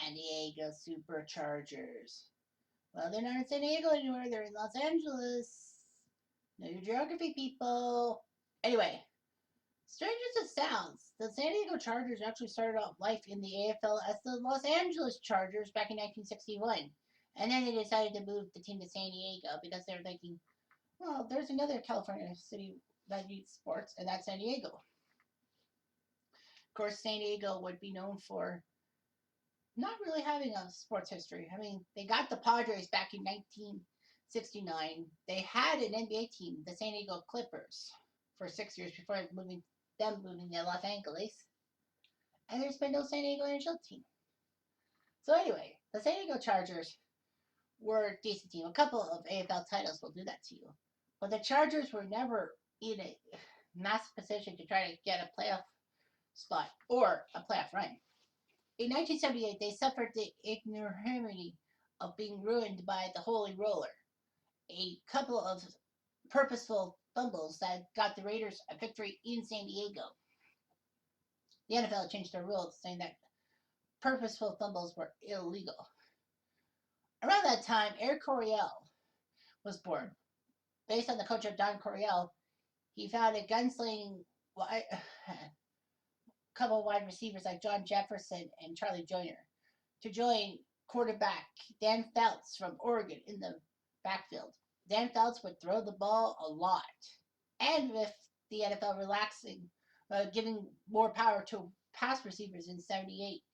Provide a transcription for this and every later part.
San Diego Superchargers. Well, they're not in San Diego anymore. They're in Los Angeles. Know your geography, people. Anyway, strange as it sounds, the San Diego Chargers actually started out life in the AFL as the Los Angeles Chargers back in 1961. And then they decided to move the team to San Diego because they were thinking, well, there's another California city that needs sports, and that's San Diego. Of course, San Diego would be known for not really having a sports history. I mean, they got the Padres back in 1969. They had an NBA team, the San Diego Clippers, for 6 years before moving to Los Angeles. And there's been no San Diego NHL team. So anyway, the San Diego Chargers were a decent team. A couple of AFL titles will do that to you. But the Chargers were never in a massive position to try to get a playoff spot or a playoff run. In 1978, they suffered the ignominy of being ruined by the Holy Roller, a couple of purposeful fumbles that got the Raiders a victory in San Diego. The NFL changed their rules, saying that purposeful fumbles were illegal. Around that time, Eric Coryell was born. Based on the coach of Don Coryell, he found a gunslinging couple of wide receivers like John Jefferson and Charlie Joyner to join quarterback Dan Fouts from Oregon in the backfield. Dan Fouts would throw the ball a lot. And with the NFL relaxing, giving more power to pass receivers in 78,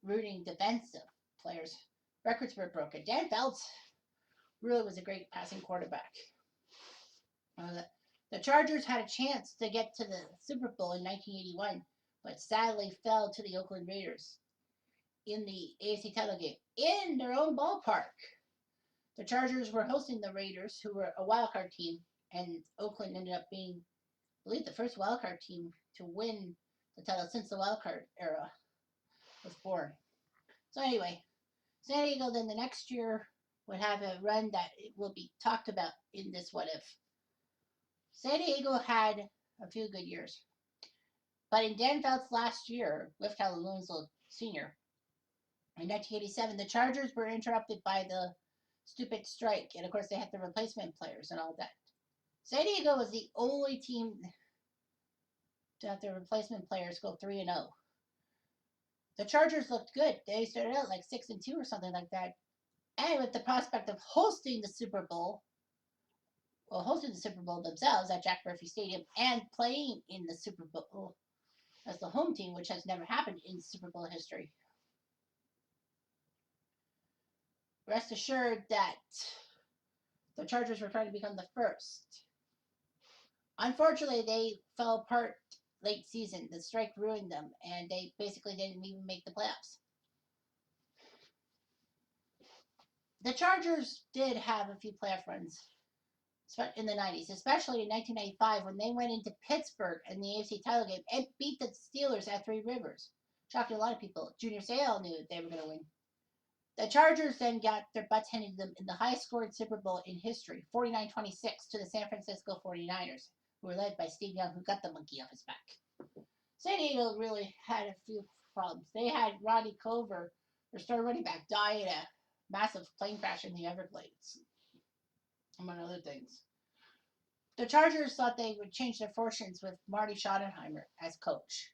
rooting defensive players, records were broken. Dan Fouts really was a great passing quarterback. The Chargers had a chance to get to the Super Bowl in 1981, but sadly fell to the Oakland Raiders in the AFC title game in their own ballpark. The Chargers were hosting the Raiders, who were a wildcard team, and Oakland ended up being, I believe, the first wildcard team to win the title since the wildcard era was born. So anyway, San Diego then the next year would have a run that will be talked about in this What If. San Diego had a few good years. But in Dan Fouts' last year with Cal Alonso Sr., in 1987, the Chargers were interrupted by the stupid strike. And of course, they had the replacement players and all that. San Diego was the only team to have their replacement players go 3-0. The Chargers looked good. They started out like 6-2 or something like that. And with the prospect of hosting the Super Bowl themselves at Jack Murphy Stadium and playing in the Super Bowl as the home team, which has never happened in Super Bowl history. Rest assured that the Chargers were trying to become the first. Unfortunately, they fell apart late season. The strike ruined them, and they basically didn't even make the playoffs. The Chargers did have a few playoff runs in the 90s, especially in 1995 when they went into Pittsburgh in the AFC title game and beat the Steelers at Three Rivers. Shocked a lot of people. Junior Seau knew they were going to win. The Chargers then got their butts handed to them in the highest scored Super Bowl in history, 49-26 to the San Francisco 49ers, who were led by Steve Young, who got the monkey off his back. San Diego really had a few problems. They had Rodney Culver, their star running back, die in a massive plane crash in the Everglades, among other things. The Chargers thought they would change their fortunes with Marty Schottenheimer as coach.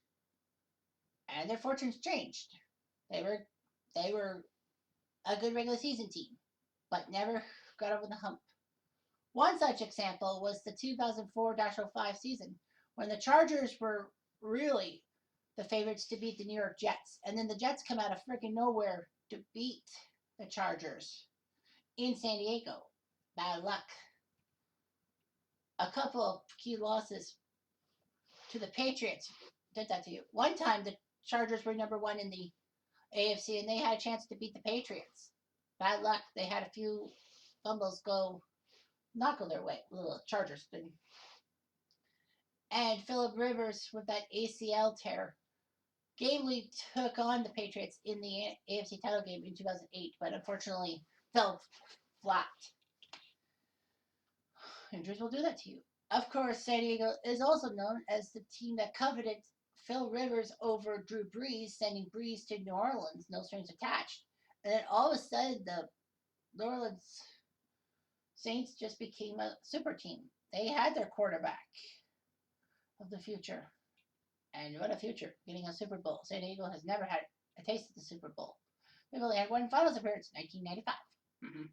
And their fortunes changed. They were a good regular season team, but never got over the hump. One such example was the 2004-05 season, when the Chargers were really the favorites to beat the New York Jets. And then the Jets come out of freaking nowhere to beat the Chargers in San Diego. Bad luck. A couple of key losses to the Patriots did that to you. One time, the Chargers were number one in the AFC, and they had a chance to beat the Patriots. Bad luck. They had a few fumbles not go their way. The Chargers didn't. And Phillip Rivers, with that ACL tear, gamely took on the Patriots in the AFC title game in 2008, but unfortunately fell flat. Injuries will do that to you. Of course, San Diego is also known as the team that coveted Phil Rivers over Drew Brees, sending Brees to New Orleans, no strings attached. And then all of a sudden, the New Orleans Saints just became a super team. They had their quarterback of the future. And what a future, getting a Super Bowl. San Diego has never had a taste of the Super Bowl. They've only had one finals appearance in 1995.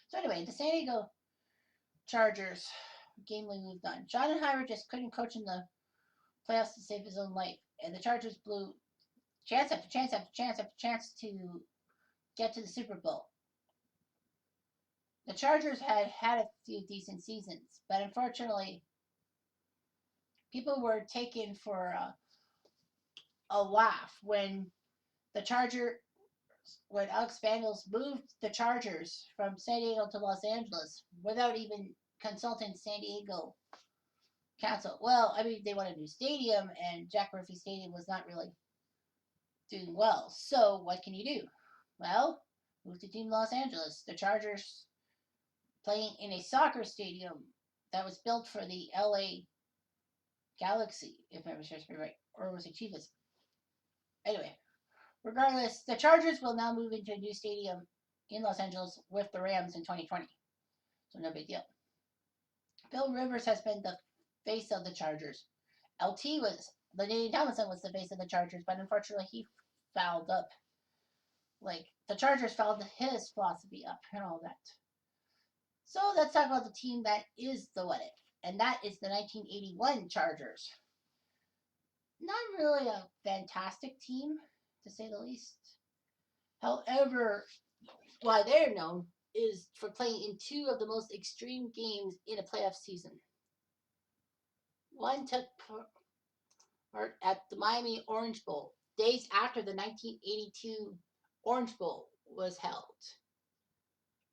So anyway, the San Diego Chargers game we moved on. Schottenheimer just couldn't coach in the playoffs to save his own life. And the Chargers blew chance after chance after chance after chance to get to the Super Bowl. The Chargers had had a few decent seasons, but unfortunately, people were taken for a laugh when when Alex Spaniels moved the Chargers from San Diego to Los Angeles without even consulting San Diego council. Well, I mean, they wanted a new stadium, and Jack Murphy Stadium was not really doing well. So what can you do? Well, move to Team Los Angeles. The Chargers playing in a soccer stadium that was built for the LA Galaxy, if memory serves me right, or was it Chivas? Anyway, regardless, the Chargers will now move into a new stadium in Los Angeles with the Rams in 2020. So no big deal. Phil Rivers has been the face of the Chargers. LaDainian Tomlinson was the face of the Chargers, but unfortunately he fouled up. Like, the Chargers fouled his philosophy up and all that. So let's talk about the team that is the what if, and that is the 1981 Chargers. Not really a fantastic team, to say the least. However, why they're known is for playing in two of the most extreme games in a playoff season. One took part at the Miami Orange Bowl, days after the 1982 Orange Bowl was held.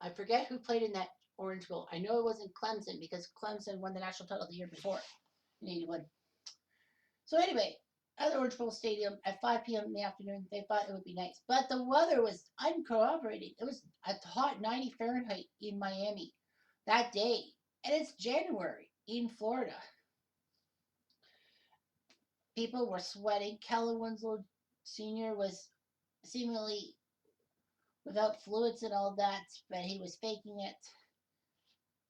I forget who played in that Orange Bowl. I know it wasn't Clemson because Clemson won the national title the year before in 81. So anyway, at the Orange Bowl Stadium at 5 p.m. in the afternoon, they thought it would be nice. But the weather was uncooperating. It was a hot 90 Fahrenheit in Miami that day. And it's January in Florida. People were sweating. Kellen Winslow Sr. was seemingly without fluids and all that, but he was faking it.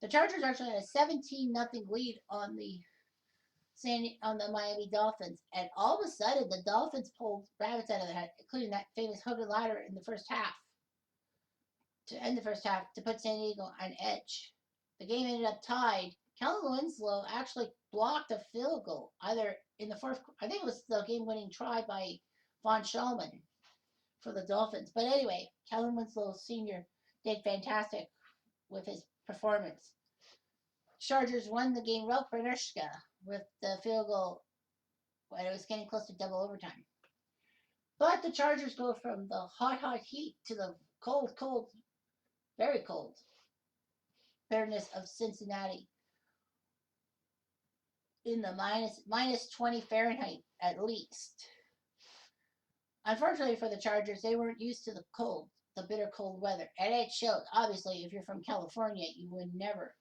The Chargers actually had a 17-0 lead on the Miami Dolphins, and all of a sudden the Dolphins pulled rabbits out of their hat, including that famous hook and ladder in the first half to end the first half to put San Diego on edge. The game ended up tied. Kellen Winslow actually blocked a field goal either in the fourth. I think it was the game-winning try by Von Schallman for the Dolphins. But anyway, Kellen Winslow Sr. did fantastic with his performance. Chargers won the game. Ralph Bernishka with the field goal when it was getting close to double overtime. But the Chargers go from the hot heat to the cold, very cold bitterness of Cincinnati in the minus 20 Fahrenheit at least. Unfortunately for the Chargers, they weren't used to the bitter cold weather. And it showed. Obviously, if you're from California, you would never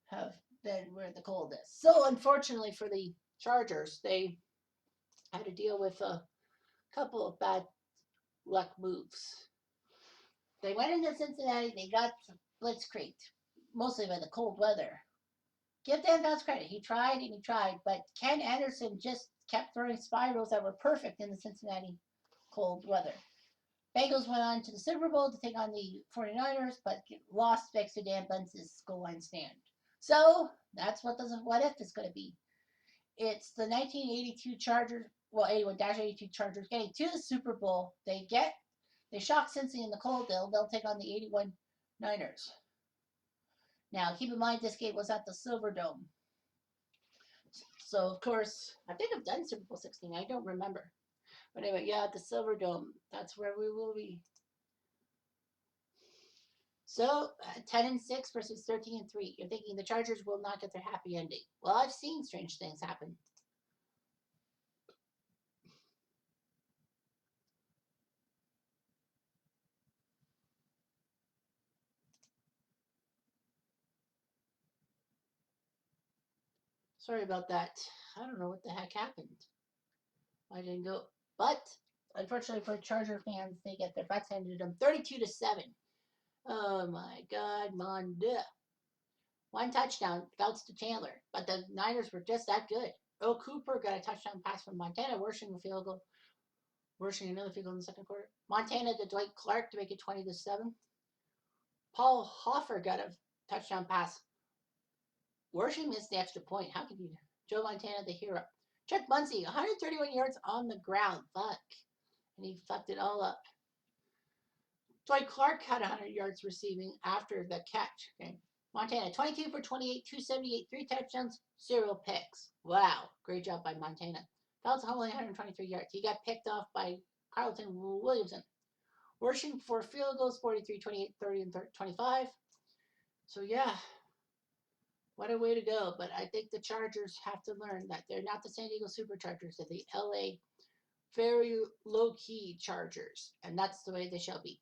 have been where the cold is. So unfortunately for the Chargers, they had to deal with a couple of bad luck moves. They went into Cincinnati, they got blitzkrieged, mostly by the cold weather. Give Dan Fouts credit. He tried and he tried, but Ken Anderson just kept throwing spirals that were perfect in the Cincinnati cold weather. Bengals went on to the Super Bowl to take on the 49ers, but lost thanks to Dan Bunce's goal line stand. So that's what the what if is going to be. It's the 1982 Chargers, 81-82 Chargers getting to the Super Bowl. They shock Cincy in the cold. They'll take on the 81 Niners. Now, keep in mind, this game was at the Silverdome. So, of course, I think I've done Super Bowl 16. I don't remember. But anyway, yeah, at the Silverdome. That's where we will be. So, 10-6 versus 13-3. You're thinking the Chargers will not get their happy ending. Well, I've seen strange things happen. Sorry about that. I don't know what the heck happened. I didn't go. But unfortunately for Charger fans, they get their butts handed to them 32-7. Oh my God, Monda. One touchdown, belts to Chandler. But the Niners were just that good. Earl Cooper got a touchdown pass from Montana, worsening a field goal. Worsening another field goal in the second quarter. Montana to Dwight Clark to make it 20-7. Paul Hoffer got a touchdown pass. Worshing missed the extra point. How could you? Joe Montana, the hero. Chuck Muncie, 131 yards on the ground. Fuck. And he fucked it all up. Dwight Clark had 100 yards receiving after the catch. Okay. Montana, 22 for 28, 278, 3 touchdowns, 0 picks. Wow. Great job by Montana. Phelps only 123 yards. He got picked off by Carlton Williamson. Worshing for field goals, 43, 28, 30, and 25. So, yeah. What a way to go. But I think the Chargers have to learn that they're not the San Diego Superchargers. They're the LA very low-key Chargers. And that's the way they shall be.